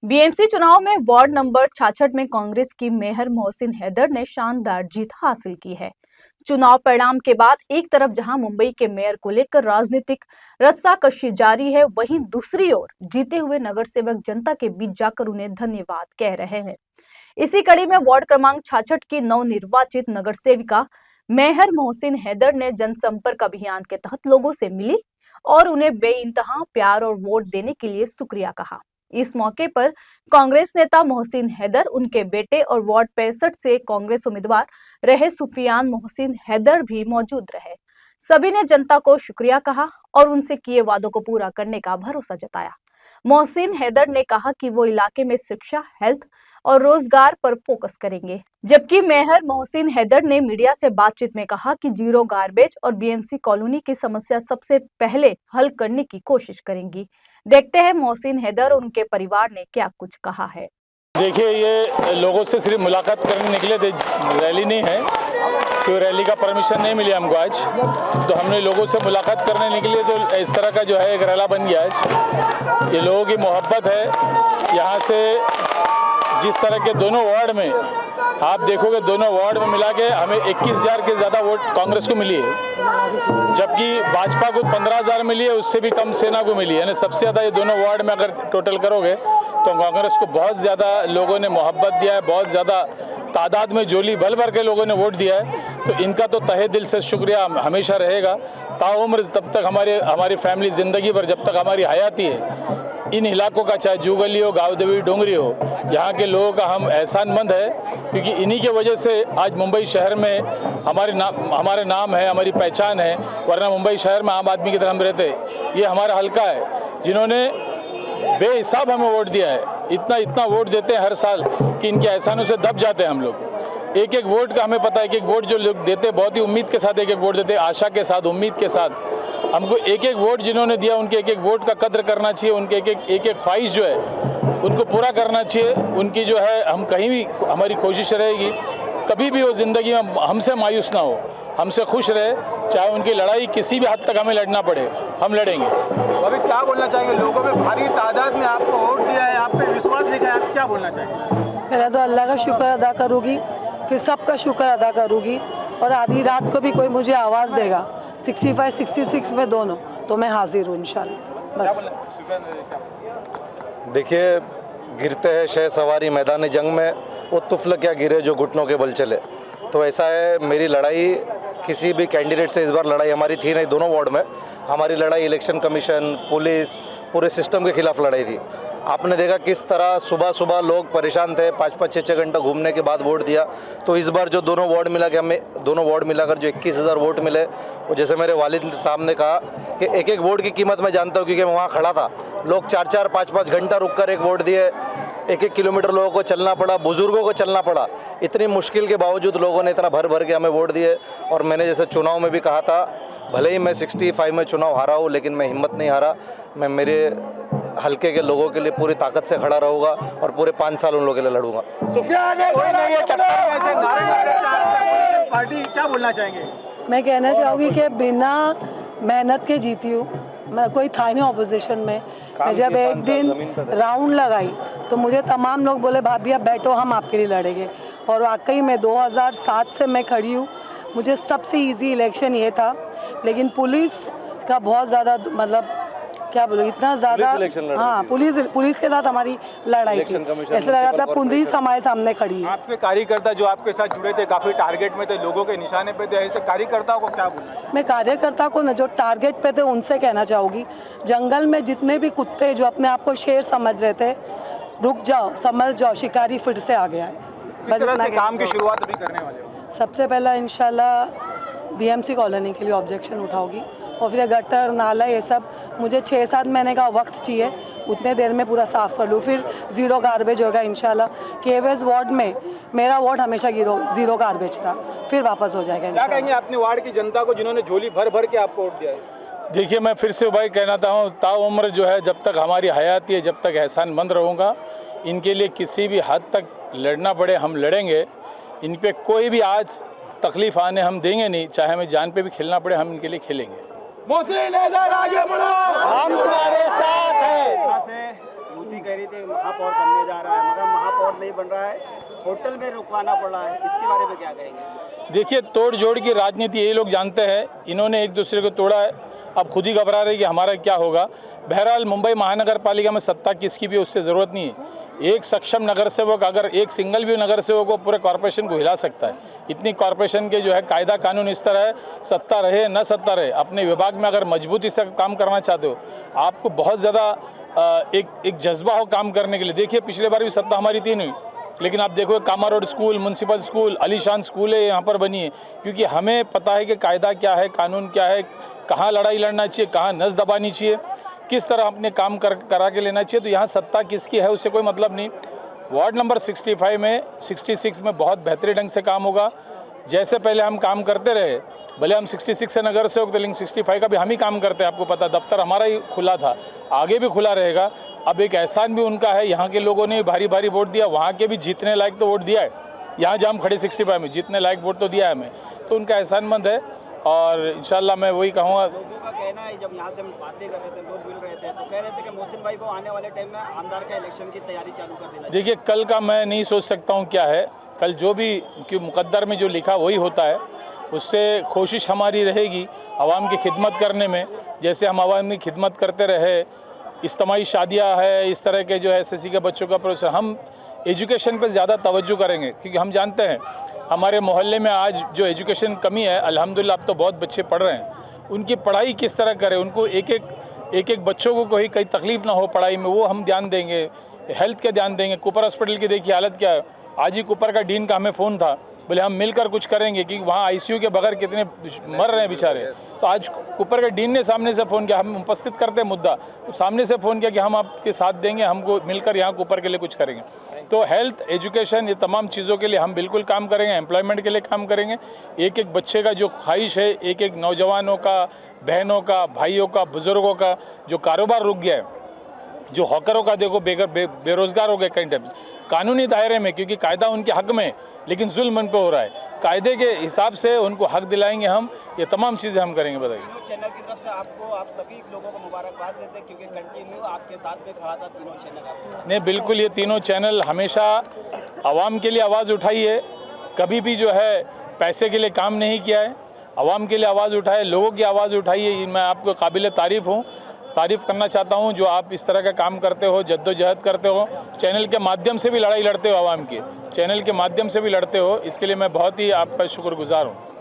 BMC चुनाव में ward number 66 में कांग्रेस की मेहर मोहसिन हैदर ने शानदार जीत हासिल की है। चुनाव परिणाम के बाद एक तरफ जहां मुंबई के मेयर को लेकर राजनीतिक रस्साकशी जारी है, वहीं दूसरी ओर जीते हुए नगर सेवक जनता के बीच जाकर उन्हें धन्यवाद कह रहे हैं। इसी कड़ी में वार्ड क्रमांक 66 की नवनिर्वाचित नगर सेविका मेहर मोहसिन हैदर ने जनसंपर्क अभियान के तहत लोगों से मिली और उन्हें बेइंतहा प्यार और वोट देने के लिए शुक्रिया कहा। इस मौके पर कांग्रेस नेता मोहसिन हैदर, उनके बेटे और वार्ड 65 से कांग्रेस उम्मीदवार रहे सुफियान मोहसिन हैदर भी मौजूद रहे। सभी ने जनता को शुक्रिया कहा और उनसे किए वादों को पूरा करने का भरोसा जताया। मोहसिन हैदर ने कहा कि वो इलाके में शिक्षा, हेल्थ और रोजगार पर फोकस करेंगे, जबकि मेहर मोहसिन हैदर ने मीडिया से बातचीत में कहा कि जीरो गार्बेज और बीएमसी कॉलोनी की समस्या सबसे पहले हल करने की कोशिश करेंगी। देखते हैं मोहसिन हैदर और उनके परिवार ने क्या कुछ कहा है। देखिए, ये लोगों से सिर्फ मुलाकात करने निकले थे, रैली नहीं है, क्योंकि रैली का परमिशन नहीं मिली हमको आज। तो हमने लोगों से मुलाकात करने निकले तो इस तरह का जो है एक रैला बन गया आज। ये लोगों की मोहब्बत है। यहाँ से जिस तरह के दोनों वार्ड में आप देखोगे, दोनों वार्ड में मिला के हमें 21,000 के ज़्यादा वोट कांग्रेस को मिली है, जबकि भाजपा को 15,000 मिली है, उससे भी कम सेना को मिली है। यानी सबसे ज़्यादा ये दोनों वार्ड में अगर टोटल करोगे तो कांग्रेस को बहुत ज़्यादा लोगों ने मोहब्बत दिया है, बहुत ज़्यादा तादाद में झोली भर भर के लोगों ने वोट दिया है। तो इनका तो तहे दिल से शुक्रिया हमेशा रहेगा। ताउम्र तब तक हमारी फैमिली ज़िंदगी भर जब तक हमारी हयाती है, इन इलाकों का, चाहे जुगली हो, गावदेवी, डोंगरी हो, यहाँ के लोगों का हम एहसानमंद है, क्योंकि इन्हीं के वजह से आज मुंबई शहर में हमारे नाम है, हमारी पहचान है। वरना मुंबई शहर में आम आदमी की तरह हम रहते। ये हमारा हल्का है जिन्होंने बेहिसाब हमें वोट दिया है। इतना वोट देते हैं हर साल कि इनके एहसानों से दब जाते हैं हम लोग। एक एक वोट का हमें पता है, एक एक वोट जो लोग देते बहुत ही उम्मीद के साथ एक एक वोट देते, आशा के साथ, उम्मीद के साथ। हमको एक एक वोट जिन्होंने दिया, उनके एक एक वोट का कद्र करना चाहिए, उनके एक एक ख्वाहिश जो है उनको पूरा करना चाहिए। उनकी जो है, हम कहीं भी, हमारी कोशिश रहेगी कभी भी वो ज़िंदगी में हमसे मायूस ना हो, हमसे खुश रहे। चाहे उनकी लड़ाई किसी भी हद तक हमें लड़ना पड़े, हम लड़ेंगे। अभी क्या बोलना चाहेंगे? लोगों में भारी तादाद में आपको वोट दिया है, आप पे विश्वास दिखा है, आप क्या बोलना चाहेंगे? पहले तो अल्लाह का शुक्र अदा करूँगी, फिर सबका शुक्र अदा करूँगी, और आधी रात को भी कोई मुझे आवाज़ देगा 65, 66 में दोनों, तो मैं हाजिर हूँ इंशाल्लाह। बस देखिए, गिरते हैं शह सवारी मैदानी जंग में, वो तुफल क्या गिरे जो घुटनों के बल चले। तो ऐसा है, मेरी लड़ाई किसी भी कैंडिडेट से इस बार लड़ाई हमारी थी नहीं। दोनों वार्ड में हमारी लड़ाई इलेक्शन कमीशन, पुलिस, पूरे सिस्टम के खिलाफ लड़ाई थी। आपने देखा किस तरह सुबह सुबह लोग परेशान थे, 5-5, 6-6 घंटा घूमने के बाद वोट दिया। तो इस बार जो दोनों वार्ड मिला के हमें, दोनों वार्ड मिलाकर जो 21,000 वोट मिले, वो जैसे मेरे वालिद साहब ने कहा कि एक एक वोट की कीमत मैं जानता हूँ, क्योंकि मैं वहाँ खड़ा था। लोग 4-4, 5-5 घंटा रुक कर एक वोट दिए, 1-1 किलोमीटर लोगों को चलना पड़ा, बुजुर्गों को चलना पड़ा। इतनी मुश्किल के बावजूद लोगों ने इतना भर भर के हमें वोट दिए। और मैंने जैसे चुनाव में भी कहा था, भले ही मैं 65 में चुनाव हारा हूँ, लेकिन मैं हिम्मत नहीं हारा। मैं मेरे हल्के के लोगों के लिए पूरी ताकत से खड़ा रहूँगा और पूरे 5 साल उन लोगों के लिए लड़ूंगा। पार्टी क्या बोलना चाहेंगे? मैं कहना चाहूँगी कि बिना मेहनत के जीती हूँ मैं, कोई था नहीं ऑपोजिशन में। मैं जब एक दिन राउंड लगाई तो मुझे तमाम लोग बोले, भाभी आप बैठो, हम आपके लिए लड़ेंगे। और वाकई में 2007 से मैं खड़ी हूँ। मुझे सबसे इजी इलेक्शन ये था, लेकिन पुलिस का बहुत ज़्यादा, मतलब क्या बोलूँ, इतना ज़्यादा, हाँ, पुलिस के साथ हमारी लड़ाई थी। ऐसा लग रहा था पुलिस हमारे सामने खड़ी है। आपके कार्यकर्ता जो आपके साथ जुड़े थे, काफ़ी टारगेट में थे, लोगों के निशाने पे थे, ऐसे कार्यकर्ताओं को क्या बोलना चाहिए? मैं कार्यकर्ता को न, जो टारगेट पे थे, उनसे कहना चाहूँगी, जंगल में जितने भी कुत्ते जो अपने आप को शेर समझ रहे थे, रुक जाओ, संभल जाओ, शिकारी फिर से आ गया है। किस तरह से काम की शुरुआत अभी करने वाले हो? सबसे पहला इंशाल्लाह बीएमसी कॉलोनी के लिए ऑब्जेक्शन उठाओगी, और फिर गटर, नाला, ये सब मुझे 6-7 महीने का वक्त चाहिए, उतने देर में पूरा साफ़ कर लूँ। फिर ज़ीरो गार्बेज होगा इंशाल्लाह। केवेज वार्ड में मेरा वार्ड हमेशा ज़ीरो गार्बेज था, फिर वापस हो जाएगा। क्या कहेंगे अपने वार्ड की जनता को जिन्होंने झोली भर भर के आपको वोट दिया है? देखिए, मैं फिर से भाई कहना चाहता हूँ, ताउम्र जो है, जब तक हमारी हयाती है, जब तक एहसानमंद रहूँगा। इनके लिए किसी भी हद तक लड़ना पड़े, हम लड़ेंगे। इन पे कोई भी आज तकलीफ़ आने हम देंगे नहीं, चाहे हमें जान पे भी खेलना पड़े, हम इनके लिए खेलेंगे। मोहसिन हैदर आगे बढ़ो, हम तुम्हारे साथ हैं। कह रही थी महापौर बनने जा रहा है, मगर महापौर नहीं बन रहा है, होटल में रुकवाना पड़ रहा है, इसके बारे में क्या कहेंगे? देखिए, तोड़ जोड़ की राजनीति ये लोग जानते हैं, इन्होंने एक दूसरे को तोड़ा है, अब खुद ही घबरा रहे कि हमारा क्या होगा। बहरहाल मुंबई महानगर पालिका में सत्ता किसकी भी उससे ज़रूरत नहीं है। एक सक्षम नगर सेवक, अगर एक सिंगल भी नगर सेवक को पूरे कॉरपोरेशन को हिला सकता है। इतनी कॉरपोरेशन के जो है कायदा कानून इस तरह है, सत्ता रहे न सत्ता रहे, अपने विभाग में अगर मजबूती से काम करना चाहते हो, आपको बहुत ज़्यादा एक जज्बा हो काम करने के लिए। देखिए, पिछले बार भी सत्ता हमारी थी नहीं, लेकिन आप देखो कामा रोड स्कूल, म्यूनसिपल स्कूल, आलीशान स्कूल है यहाँ पर बनी है, क्योंकि हमें पता है कि कायदा क्या है, कानून क्या है, कहाँ लड़ाई लड़ना चाहिए, कहाँ नस दबानी चाहिए, किस तरह अपने काम करा के लेना चाहिए। तो यहाँ सत्ता किसकी है उससे कोई मतलब नहीं। वार्ड नंबर 65 में 66 में बहुत बेहतरीन ढंग से काम होगा। जैसे पहले हम काम करते रहे, भले हम 66 से नगर से होते, लेकिन 65 का भी हम ही काम करते हैं। आपको पता, दफ्तर हमारा ही खुला था, आगे भी खुला रहेगा। अब एक एहसान भी उनका है, यहाँ के लोगों ने भारी भारी वोट दिया, वहाँ के भी जीतने लायक तो वोट दिया है, यहाँ जहाँ हम खड़े 65 में जीतने लायक वोट तो दिया है हमें, तो उनका एहसानमंद है। और इंशाल्लाह मैं वही कहूँगा। लोगों का कहना है, जब यहाँ से हम बातें कर रहे थे, लोग मिल रहे थे, तो कह रहे थे कि मोहसिन भाई को आने वाले टाइम में आमदार का इलेक्शन की तैयारी चालू कर देना। देखिए, कल का मैं नहीं सोच सकता हूँ क्या है, कल जो भी कि मुकद्दर में जो लिखा वही होता है। उससे कोशिश हमारी रहेगी आवाम की खिदमत करने में, जैसे हम आवाम की खिदमत करते रहे। इज्तिमाई शादियाँ है, इस तरह के जो है SSC के बच्चों का प्रोसेस, हम एजुकेशन पर ज़्यादा तवज्जो करेंगे, क्योंकि हम जानते हैं हमारे मोहल्ले में आज जो एजुकेशन कमी है, अल्हम्दुलिल्लाह अब तो बहुत बच्चे पढ़ रहे हैं। उनकी पढ़ाई किस तरह करें, उनको एक एक बच्चों को कोई तकलीफ़ ना हो पढ़ाई में, वो हम ध्यान देंगे। हेल्थ का ध्यान देंगे। कुपर हॉस्पिटल की देखिए हालत क्या है। आज ही कुपर का डीन का हमें फ़ोन था, बोले हम मिलकर कुछ करेंगे, कि वहाँ ICU के बगैर कितने मर रहे हैं बेचारे। तो आज कुपर के डीन ने सामने से फ़ोन किया, हम उपस्थित करते हैं मुद्दा, तो सामने से फ़ोन किया कि हम आपके साथ देंगे, हमको मिलकर यहाँ कुपर के लिए कुछ करेंगे। तो हेल्थ, एजुकेशन, ये तमाम चीज़ों के लिए हम बिल्कुल काम करेंगे, एम्प्लॉयमेंट के लिए काम करेंगे। एक एक बच्चे का जो ख्वाहिश है, एक एक नौजवानों का, बहनों का, भाइयों का, बुज़ुर्गों का जो कारोबार रुक गया है, जो हॉकरों का देखो बेरोज़गार हो गए कई टाइम, कानूनी दायरे में, क्योंकि कायदा उनके हक में, लेकिन जुल्म उन पे हो रहा है। कायदे के हिसाब से उनको हक दिलाएंगे हम, ये तमाम चीज़ें हम करेंगे। बताइए। चैनल की तरफ से आपको, आप सभी लोगों को मुबारकबाद देते हैं, क्योंकि कंटिन्यू आपके साथ में खड़ा था तीनों चैनल। नहीं, बिल्कुल, ये तीनों चैनल हमेशा आवाम के लिए आवाज़ उठाई है, कभी भी जो है पैसे के लिए काम नहीं किया है, आवाम के लिए आवाज़ उठाए, लोगों की आवाज़ उठाई है। मैं आपको काबिल तारीफ़ हूँ, तारीफ़ करना चाहता हूँ जो आप इस तरह का काम करते हो, जद्दोजहद करते हो, चैनल के माध्यम से भी लड़ाई लड़ते हो, आवाम की चैनल के माध्यम से भी लड़ते हो, इसके लिए मैं बहुत ही आपका शुक्रगुजार हूँ।